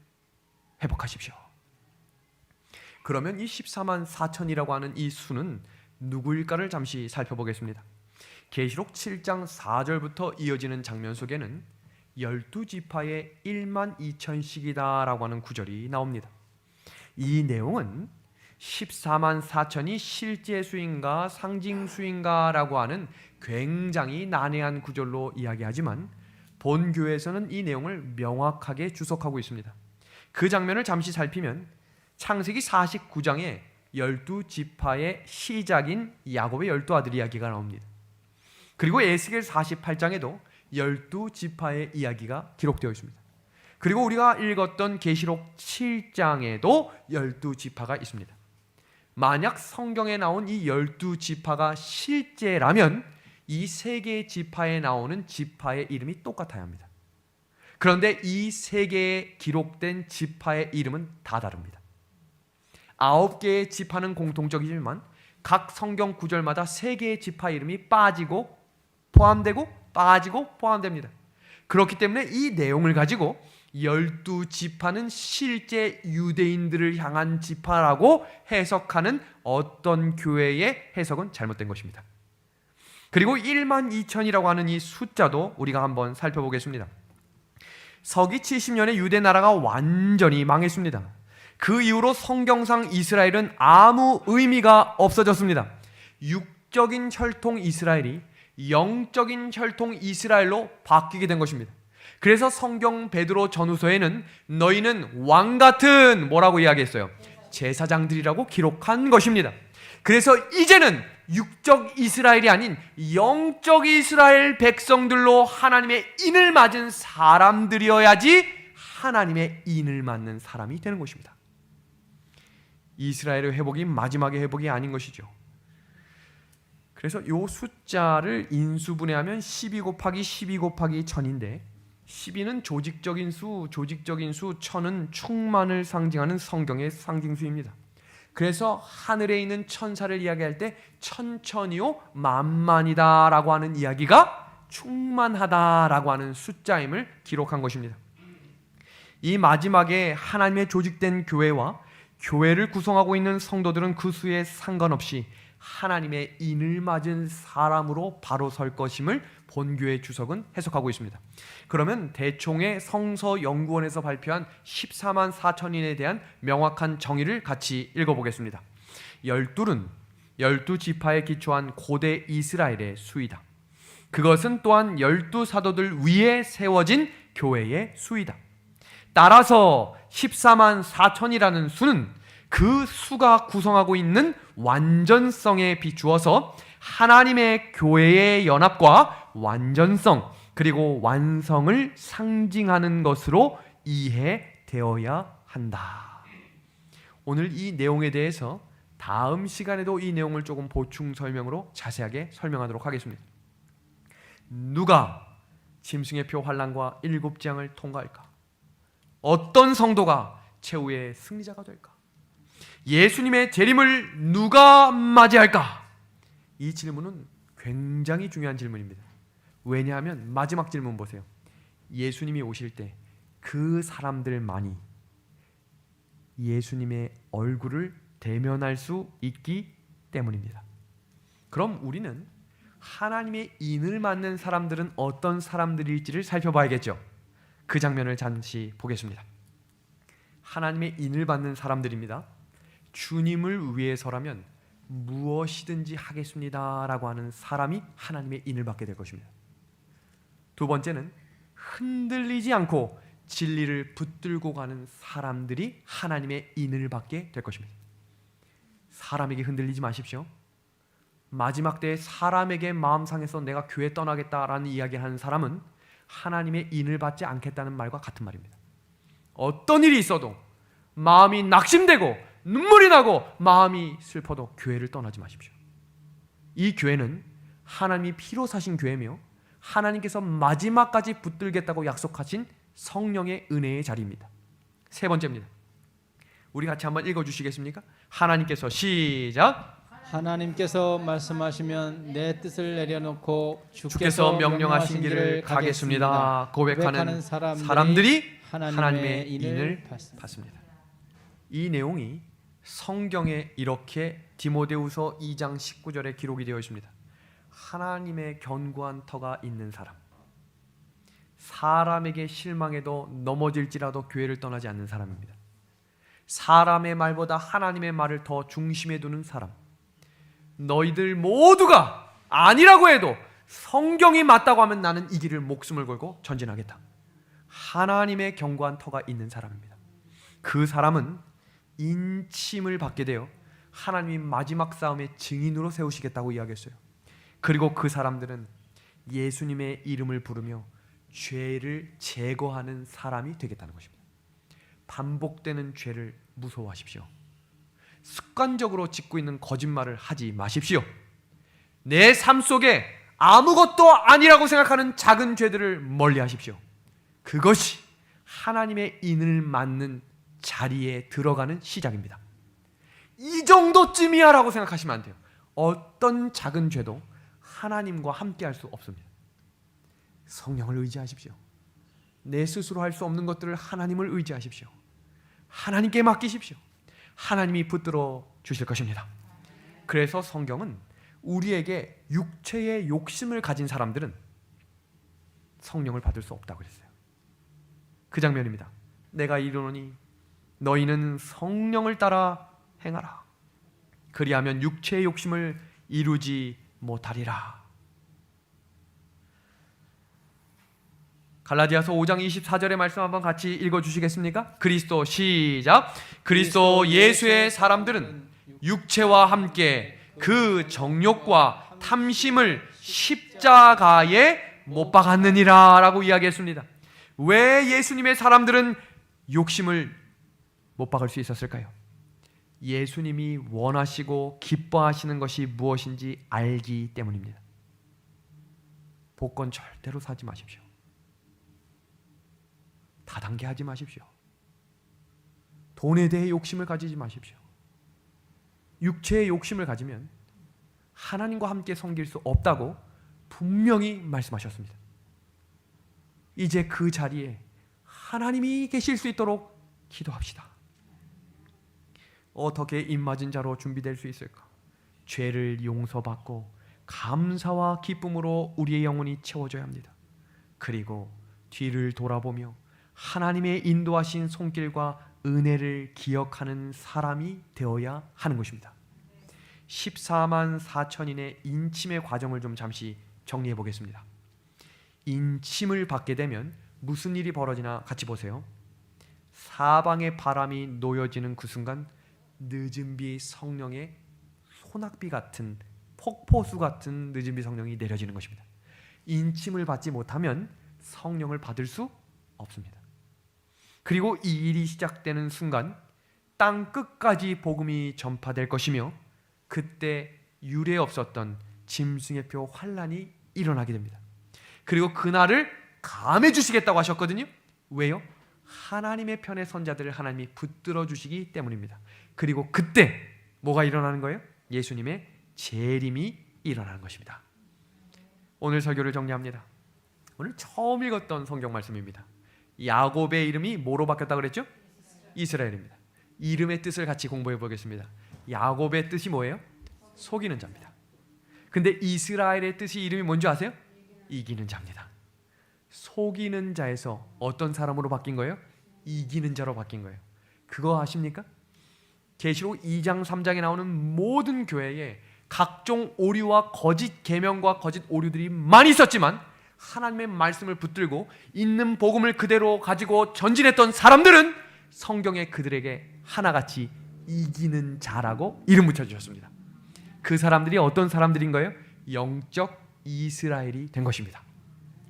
회복하십시오. 그러면 이 14만 4천이라고 하는 이 수는 누구일까를 잠시 살펴보겠습니다. 계시록 7장 4절부터 이어지는 장면 속에는 12지파의 1만 2천씩이다라고 하는 구절이 나옵니다. 이 내용은 14만 4천이 실제 수인가 상징 수인가라고 하는 굉장히 난해한 구절로 이야기하지만 본교에서는 이 내용을 명확하게 주석하고 있습니다. 그 장면을 잠시 살피면 창세기 49장에 12지파의 시작인 야곱의 12아들 이야기가 나옵니다. 그리고 에스겔 48장에도 12지파의 이야기가 기록되어 있습니다. 그리고 우리가 읽었던 계시록 7장에도 12지파가 있습니다. 만약 성경에 나온 이 12지파가 실제라면 이 세 개의 지파에 나오는 지파의 이름이 똑같아야 합니다. 그런데 이 세 개의 기록된 지파의 이름은 다 다릅니다. 9개의 지파는 공통적이지만 각 성경 구절마다 3개의 지파 이름이 빠지고 포함되고 빠지고 포함됩니다. 그렇기 때문에 이 내용을 가지고 12지파는 실제 유대인들을 향한 지파라고 해석하는 어떤 교회의 해석은 잘못된 것입니다. 그리고 1만 2천이라고 하는 이 숫자도 우리가 한번 살펴보겠습니다. 서기 70년에 유대 나라가 완전히 망했습니다. 그 이후로 성경상 이스라엘은 아무 의미가 없어졌습니다. 육적인 혈통 이스라엘이 영적인 혈통 이스라엘로 바뀌게 된 것입니다. 그래서 성경 베드로 전후서에는 너희는 왕같은 뭐라고 이야기했어요? 제사장들이라고 기록한 것입니다. 그래서 이제는 육적 이스라엘이 아닌 영적 이스라엘 백성들로 하나님의 인을 맞은 사람들이어야지 하나님의 인을 맞는 사람이 되는 것입니다. 이스라엘의 회복이 마지막의 회복이 아닌 것이죠. 그래서 이 숫자를 인수분해하면 12 곱하기 12 곱하기 1000인데 12는 조직적인 수, 1000은 충만을 상징하는 성경의 상징수입니다. 그래서 하늘에 있는 천사를 이야기할 때 천천히요 만만이다 라고 하는 이야기가 충만하다 라고 하는 숫자임을 기록한 것입니다. 이 마지막에 하나님의 조직된 교회와 교회를 구성하고 있는 성도들은 그 수에 상관없이 하나님의 인을 맞은 사람으로 바로 설 것임을 본교의 주석은 해석하고 있습니다. 그러면 대총의 성서연구원에서 발표한 14만 4천인에 대한 명확한 정의를 같이 읽어보겠습니다. 12는 12지파에 기초한 고대 이스라엘의 수이다. 그것은 또한 12사도들 위에 세워진 교회의 수이다. 따라서 14만 4천이라는 수는 그 수가 구성하고 있는 완전성에 비추어서 하나님의 교회의 연합과 완전성 그리고 완성을 상징하는 것으로 이해되어야 한다. 오늘 이 내용에 대해서 다음 시간에도 이 내용을 조금 보충 설명으로 자세하게 설명하도록 하겠습니다. 누가 짐승의 표 환란과 7재앙을 통과할까? 어떤 성도가 최후의 승리자가 될까? 예수님의 재림을 누가 맞이할까? 이 질문은 굉장히 중요한 질문입니다. 왜냐하면 마지막 질문 보세요. 예수님이 오실 때 그 사람들만이 예수님의 얼굴을 대면할 수 있기 때문입니다. 그럼 우리는 하나님의 인을 맞는 사람들은 어떤 사람들일지를 살펴봐야겠죠. 그 장면을 잠시 보겠습니다. 하나님의 인을 받는 사람들입니다. 주님을 위해서라면 무엇이든지 하겠습니다 라고 하는 사람이 하나님의 인을 받게 될 것입니다. 두 번째는 흔들리지 않고 진리를 붙들고 가는 사람들이 하나님의 인을 받게 될 것입니다. 사람에게 흔들리지 마십시오. 마지막 때에 사람에게 마음 상해서 내가 교회 떠나겠다라는 이야기를 하는 사람은 하나님의 인을 받지 않겠다는 말과 같은 말입니다. 어떤 일이 있어도 마음이 낙심되고 눈물이 나고 마음이 슬퍼도 교회를 떠나지 마십시오. 이 교회는 하나님이 피로 사신 교회며 하나님께서 마지막까지 붙들겠다고 약속하신 성령의 은혜의 자리입니다. 세 번째입니다. 우리 같이 한번 읽어주시겠습니까? 하나님께서 시작. 하나님께서 말씀하시면 내 뜻을 내려놓고 주께서 명령하신 길을 가겠습니다. 고백하는 사람들이 하나님의 인을 받습니다. 이 내용이 성경에 이렇게 디모데후서 2장 19절에 기록이 되어 있습니다. 하나님의 견고한 터가 있는 사람, 사람에게 실망해도 넘어질지라도 교회를 떠나지 않는 사람입니다. 사람의 말보다 하나님의 말을 더 중심에 두는 사람, 너희들 모두가 아니라고 해도 성경이 맞다고 하면 나는 이 길을 목숨을 걸고 전진하겠다. 하나님의 견고한 터가 있는 사람입니다. 그 사람은 인침을 받게 되어 하나님이 마지막 싸움의 증인으로 세우시겠다고 이야기했어요. 그리고 그 사람들은 예수님의 이름을 부르며 죄를 제거하는 사람이 되겠다는 것입니다. 반복되는 죄를 무서워하십시오. 습관적으로 짓고 있는 거짓말을 하지 마십시오. 내 삶 속에 아무것도 아니라고 생각하는 작은 죄들을 멀리하십시오. 그것이 하나님의 인을 맞는 자리에 들어가는 시작입니다. 이 정도쯤이야 라고 생각하시면 안 돼요. 어떤 작은 죄도 하나님과 함께 할 수 없습니다. 성령을 의지하십시오. 내 스스로 할 수 없는 것들을 하나님을 의지하십시오. 하나님께 맡기십시오. 하나님이 붙들어 주실 것입니다. 그래서 성경은 우리에게 육체의 욕심을 가진 사람들은 성령을 받을 수 없다고 그랬어요. 그 장면입니다. 내가 이르노니 너희는 성령을 따라 행하라. 그리하면 육체의 욕심을 이루지 못하리라. 갈라디아서 5장 24절의 말씀 한번 같이 읽어주시겠습니까? 그리스도 시작. 그리스도 예수의 사람들은 육체와 함께 그 정욕과 탐심을 십자가에 못 박았느니라 라고 이야기했습니다. 왜 예수님의 사람들은 욕심을 못 박을 수 있었을까요? 예수님이 원하시고 기뻐하시는 것이 무엇인지 알기 때문입니다. 복권 절대로 사지 마십시오. 다단계 하지 마십시오. 돈에 대해 욕심을 가지지 마십시오. 육체의 욕심을 가지면 하나님과 함께 섬길 수 없다고 분명히 말씀하셨습니다. 이제 그 자리에 하나님이 계실 수 있도록 기도합시다. 어떻게 입맞은 자로 준비될 수 있을까? 죄를 용서받고 감사와 기쁨으로 우리의 영혼이 채워져야 합니다. 그리고 뒤를 돌아보며 하나님의 인도하신 손길과 은혜를 기억하는 사람이 되어야 하는 것입니다. 14만 4천인의 인침의 과정을 좀 잠시 정리해 보겠습니다. 인침을 받게 되면 무슨 일이 벌어지나 같이 보세요. 사방의 바람이 놓여지는 그 순간 늦은 비 성령의 소낙비 같은 폭포수 같은 늦은 비 성령이 내려지는 것입니다. 인침을 받지 못하면 성령을 받을 수 없습니다. 그리고 이 일이 시작되는 순간 땅 끝까지 복음이 전파될 것이며 그때 유례 없었던 짐승의 표 환란이 일어나게 됩니다. 그리고 그날을 감해 주시겠다고 하셨거든요. 왜요? 하나님의 편의 선자들을 하나님이 붙들어 주시기 때문입니다. 그리고 그때 뭐가 일어나는 거예요? 예수님의 재림이 일어나는 것입니다. 오늘 설교를 정리합니다. 오늘 처음 읽었던 성경 말씀입니다. 야곱의 이름이 뭐로 바뀌었다고 그랬죠? 이스라엘입니다. 이름의 뜻을 같이 공부해 보겠습니다. 야곱의 뜻이 뭐예요? 속이는 자입니다. 근데 이스라엘의 뜻이 이름이 뭔지 아세요? 이기는 자입니다. 속이는 자에서 어떤 사람으로 바뀐 거예요? 이기는 자로 바뀐 거예요. 그거 아십니까? 계시록 2장 3장에 나오는 모든 교회에 각종 오류와 거짓 계명과 거짓 오류들이 많이 있었지만 하나님의 말씀을 붙들고 있는 복음을 그대로 가지고 전진했던 사람들은 성경에 그들에게 하나같이 이기는 자라고 이름 붙여주셨습니다. 그 사람들이 어떤 사람들인 거예요? 영적 이스라엘이 된 것입니다.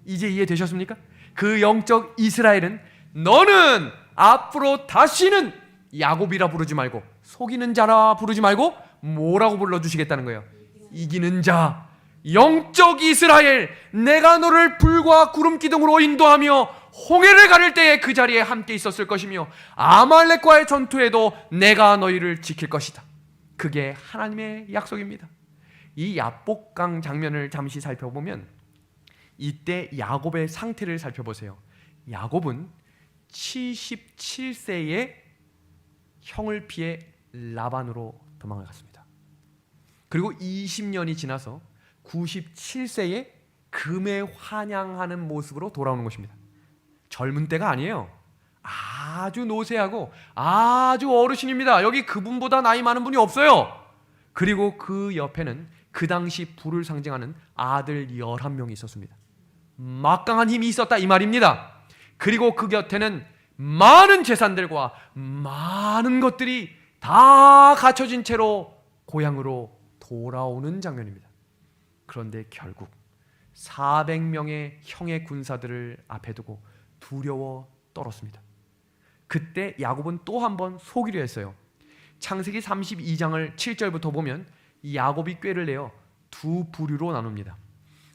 이제 이해되셨습니까? 그 영적 이스라엘은 너는 앞으로 다시는 야곱이라 부르지 말고 속이는 자라 부르지 말고 뭐라고 불러주시겠다는 거예요? 이기는 자. 영적 이스라엘, 내가 너를 불과 구름 기둥으로 인도하며 홍해를 가를 때에 그 자리에 함께 있었을 것이며 아말렉과의 전투에도 내가 너희를 지킬 것이다. 그게 하나님의 약속입니다. 이 야복강 장면을 잠시 살펴보면 이때 야곱의 상태를 살펴보세요. 야곱은 77세에 형을 피해 라반으로 도망을 갔습니다. 그리고 20년이 지나서 97세에 금에 환양하는 모습으로 돌아오는 것입니다. 젊은 때가 아니에요. 아주 노쇠하고 아주 어르신입니다. 여기 그분보다 나이 많은 분이 없어요. 그리고 그 옆에는 그 당시 부를 상징하는 아들 11명이 있었습니다. 막강한 힘이 있었다 이 말입니다. 그리고 그 곁에는 많은 재산들과 많은 것들이 다 갖춰진 채로 고향으로 돌아오는 장면입니다. 그런데 결국 400명의 형의 군사들을 앞에 두고 두려워 떨었습니다. 그때 야곱은 또 한 번 속이려 했어요. 창세기 32장을 7절부터 보면 야곱이 꾀를 내어 두 부류로 나눕니다.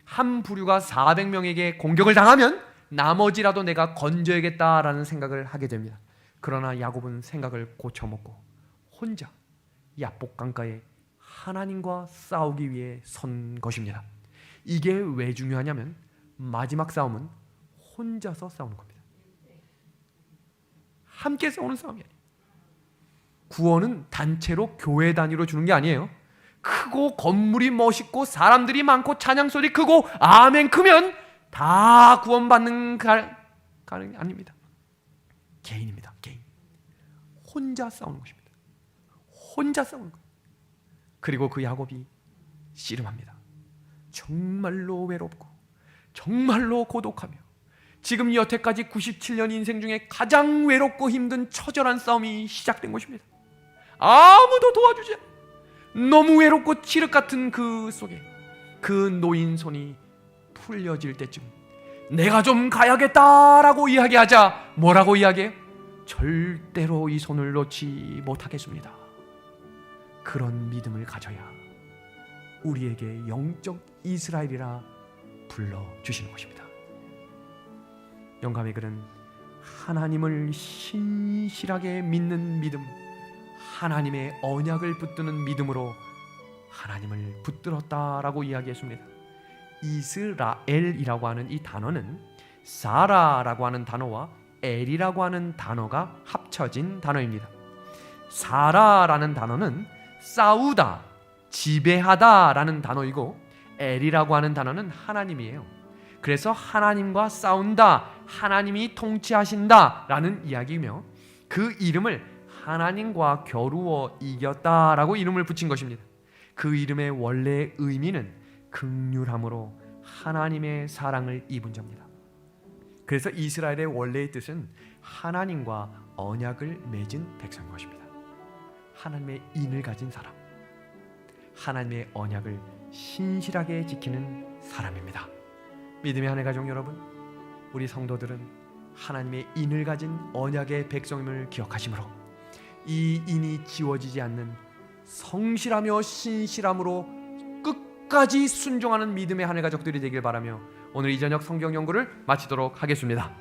한 부류가 400명에게 공격을 당하면 나머지라도 내가 건져야겠다라는 생각을 하게 됩니다. 그러나 야곱은 생각을 고쳐먹고 혼자 야복 강가에 하나님과 싸우기 위해 선 것입니다. 이게 왜 중요하냐면 마지막 싸움은 혼자서 싸우는 겁니다. 함께 싸우는 싸움이 아니에요. 구원은 단체로 교회 단위로 주는 게 아니에요. 크고 건물이 멋있고 사람들이 많고 찬양 소리 크고 아멘 크면 다 구원받는 가능이 아닙니다. 개인입니다. 개인. 혼자 싸우는 것입니다. 혼자 싸우는 거예요. 그리고 그 야곱이 씨름합니다. 정말로 외롭고 정말로 고독하며 지금 여태까지 97년 인생 중에 가장 외롭고 힘든 처절한 싸움이 시작된 것입니다. 아무도 도와주지 않아요. 너무 외롭고 칠흑 같은 그 속에 그 노인 손이 풀려질 때쯤 내가 좀 가야겠다라고 이야기하자 뭐라고 이야기해요? 절대로 이 손을 놓지 못하겠습니다. 그런 믿음을 가져야 우리에게 영적 이스라엘이라 불러주시는 것입니다. 영감의 글은 하나님을 신실하게 믿는 믿음, 하나님의 언약을 붙드는 믿음으로 하나님을 붙들었다라고 이야기했습니다. 이스라엘이라고 하는 이 단어는 사라라고 하는 단어와 엘이라고 하는 단어가 합쳐진 단어입니다. 사라라는 단어는 싸우다, 지배하다라는 단어이고 엘이라고 하는 단어는 하나님이에요. 그래서 하나님과 싸운다, 하나님이 통치하신다라는 이야기이며 그 이름을 하나님과 겨루어 이겼다라고 이름을 붙인 것입니다. 그 이름의 원래 의미는 긍휼함으로 하나님의 사랑을 입은 자입니다. 그래서 이스라엘의 원래의 뜻은 하나님과 언약을 맺은 백성인 것입니다. 하나님의 인을 가진 사람, 하나님의 언약을 신실하게 지키는 사람입니다. 믿음의 하늘 가족 여러분, 우리 성도들은 하나님의 인을 가진 언약의 백성임을 기억하시므로 이 인이 지워지지 않는 성실하며 신실함으로 끝까지 순종하는 믿음의 하늘 가족들이 되길 바라며 오늘 이 저녁 성경 연구를 마치도록 하겠습니다.